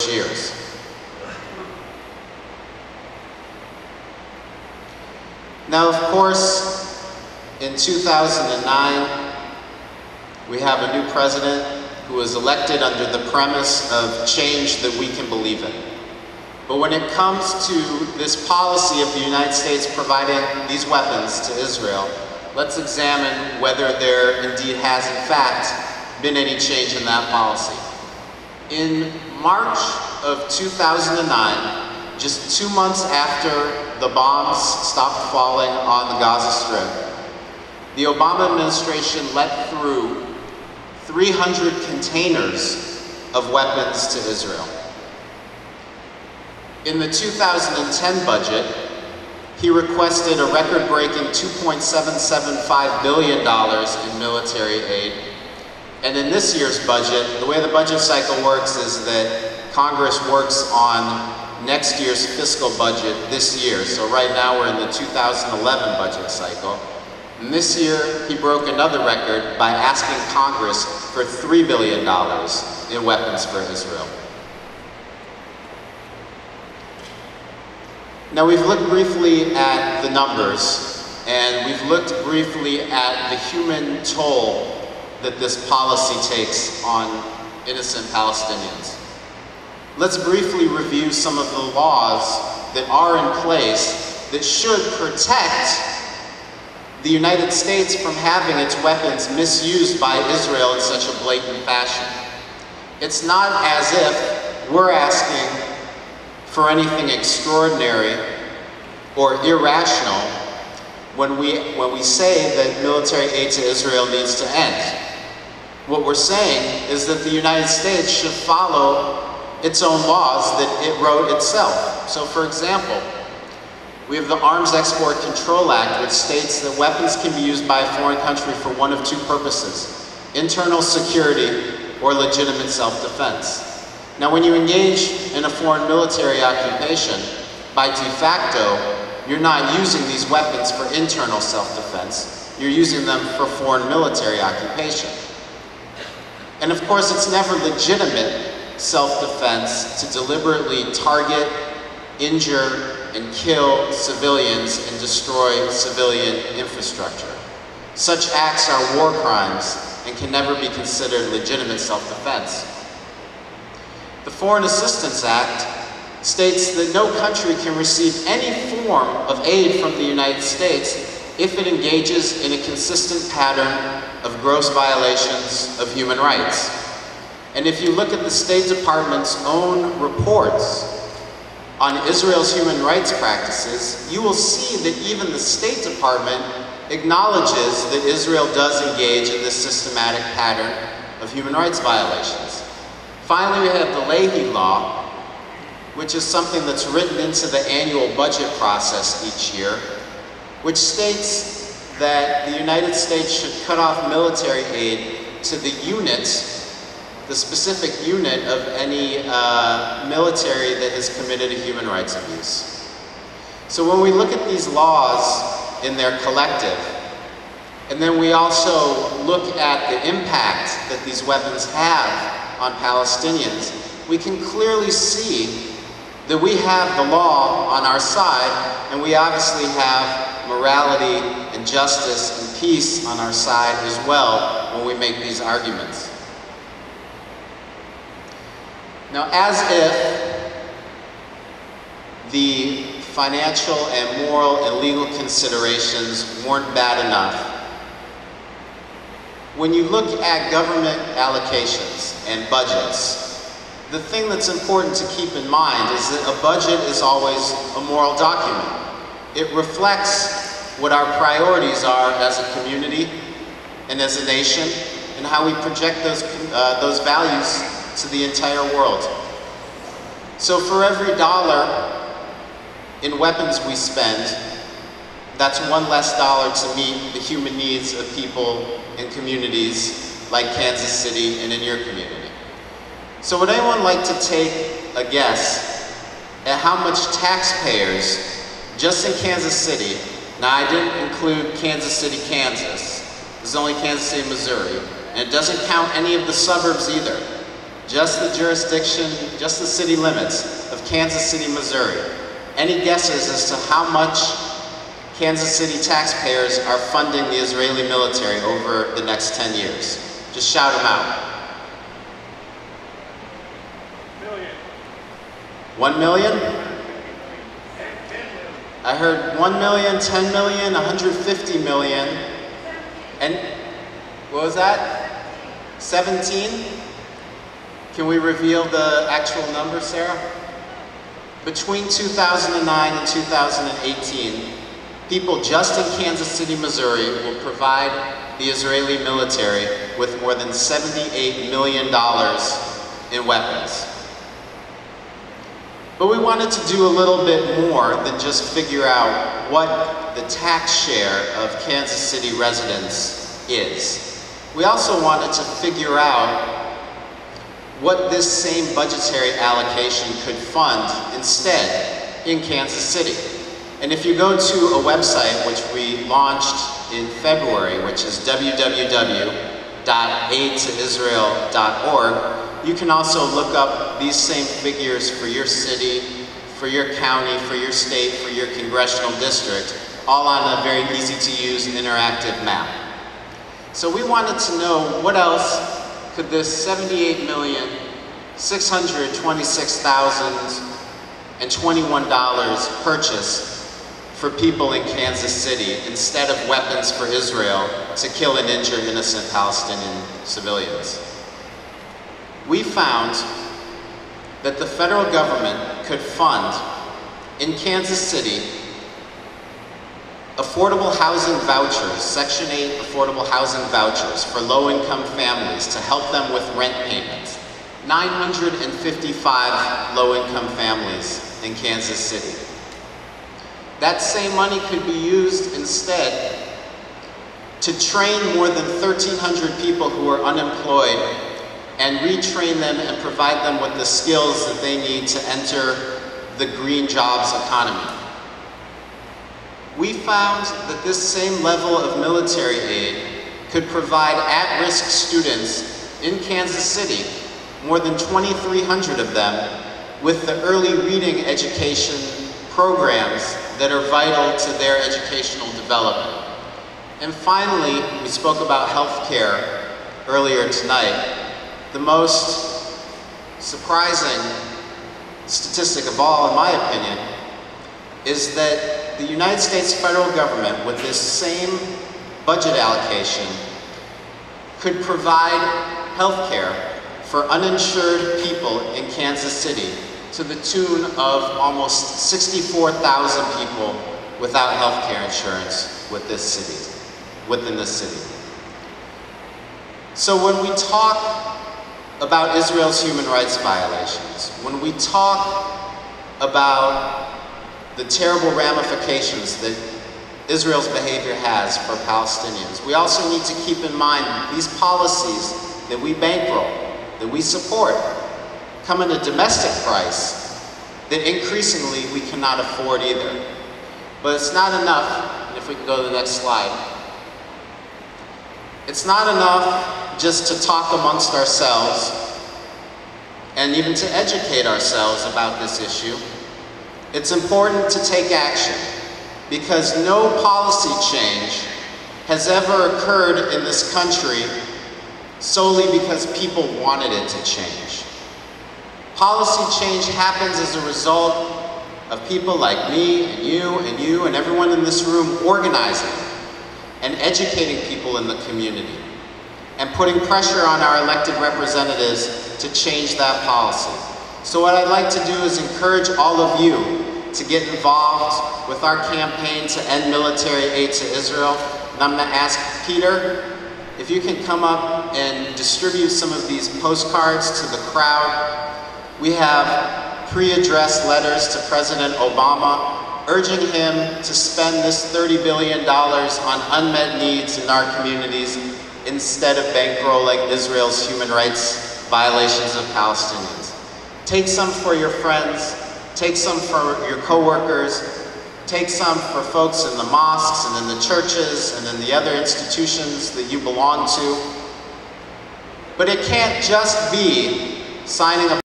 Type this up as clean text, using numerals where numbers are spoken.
years. Now, of course, in 2009, we have a new president who was elected under the premise of change that we can believe in. But when it comes to this policy of the United States providing these weapons to Israel, let's examine whether there indeed has, in fact, been any change in that policy. In March of 2009, just 2 months after the bombs stopped falling on the Gaza Strip, the Obama administration let through 300 containers of weapons to Israel. In the 2010 budget, he requested a record-breaking $2.775 billion in military aid. And in this year's budget, the way the budget cycle works is that Congress works on next year's fiscal budget this year. So right now we're in the 2011 budget cycle. And this year, he broke another record by asking Congress for $3 billion in weapons for Israel. Now, we've looked briefly at the numbers, and we've looked briefly at the human toll that this policy takes on innocent Palestinians. Let's briefly review some of the laws that are in place that should protect the United States from having its weapons misused by Israel in such a blatant fashion. It's not as if we're asking for anything extraordinary or irrational when we say that military aid to Israel needs to end. What we're saying is that the United States should follow its own laws that it wrote itself. So, for example, we have the Arms Export Control Act, which states that weapons can be used by a foreign country for one of two purposes: internal security or legitimate self-defense. Now, when you engage in a foreign military occupation, by de facto, you're not using these weapons for internal self-defense. You're using them for foreign military occupation. And of course, it's never legitimate self-defense to deliberately target, injure, and kill civilians and destroy civilian infrastructure. Such acts are war crimes and can never be considered legitimate self-defense. The Foreign Assistance Act states that no country can receive any form of aid from the United States if it engages in a consistent pattern of gross violations of human rights. And if you look at the State Department's own reports on Israel's human rights practices, you will see that even the State Department acknowledges that Israel does engage in this systematic pattern of human rights violations. Finally, we have the Leahy Law, which is something that's written into the annual budget process each year, which states that the United States should cut off military aid to the unit, the specific unit of any military that has committed a human rights abuse. So when we look at these laws in their collective, and then we also look at the impact that these weapons have on Palestinians, we can clearly see that we have the law on our side, and we obviously have morality and justice and peace on our side as well when we make these arguments. Now, as if the financial and moral and legal considerations weren't bad enough, when you look at government allocations and budgets, the thing that's important to keep in mind is that a budget is always a moral document. It reflects what our priorities are as a community and as a nation, and how we project those values to the entire world. So for every dollar in weapons we spend, that's one less dollar to meet the human needs of people in communities like Kansas City and in your community. So would anyone like to take a guess at how much taxpayers, just in Kansas City, now I didn't include Kansas City, Kansas, this is only Kansas City, Missouri, and it doesn't count any of the suburbs either. just the jurisdiction, just the city limits of Kansas City, Missouri. Any guesses as to how much Kansas City taxpayers are funding the Israeli military over the next 10 years? Just shout them out. 1 million? I heard 1 million, 10 million, 150 million. And what was that? 17? Can we reveal the actual number, Sarah? Between 2009 and 2018, people just in Kansas City, Missouri will provide the Israeli military with more than $78 million in weapons. But we wanted to do a little bit more than just figure out what the tax share of Kansas City residents is. We also wanted to figure out what this same budgetary allocation could fund instead in Kansas City. And if you go to a website which we launched in February, which is www.8toisrael.org, you can also look up these same figures for your city, for your county, for your state, for your congressional district, all on a very easy to use interactive map. So we wanted to know what else could this $78,626,021 purchase for people in Kansas City instead of weapons for Israel to kill and injure innocent Palestinian civilians. We found that the federal government could fund in Kansas City affordable housing vouchers, Section 8 affordable housing vouchers for low-income families to help them with rent payments. 955 low-income families in Kansas City. That same money could be used instead to train more than 1,300 people who are unemployed and retrain them and provide them with the skills that they need to enter the green jobs economy. We found that this same level of military aid could provide at-risk students in Kansas City, more than 2,300 of them, with the early reading education programs that are vital to their educational development. And finally, we spoke about healthcare earlier tonight. The most surprising statistic of all, in my opinion, is that the United States federal government, with this same budget allocation, could provide healthcare for uninsured people in Kansas City to the tune of almost 64,000 people without healthcare insurance within this city. So when we talk about Israel's human rights violations, when we talk about the terrible ramifications that Israel's behavior has for Palestinians, we also need to keep in mind that these policies that we bankroll, that we support, come at a domestic price that increasingly we cannot afford either. But it's not enough, and if we can go to the next slide, it's not enough just to talk amongst ourselves and even to educate ourselves about this issue. It's important to take action, because no policy change has ever occurred in this country solely because people wanted it to change. Policy change happens as a result of people like me and you and everyone in this room organizing and educating people in the community and putting pressure on our elected representatives to change that policy. So what I'd like to do is encourage all of you to get involved with our campaign to end military aid to Israel. And I'm going to ask Peter if you can come up and distribute some of these postcards to the crowd. We have pre-addressed letters to President Obama urging him to spend this $30 billion on unmet needs in our communities instead of bankrolling Israel's human rights violations of Palestinians. Take some for your friends, take some for your co-workers, take some for folks in the mosques and in the churches and in the other institutions that you belong to. But it can't just be signing a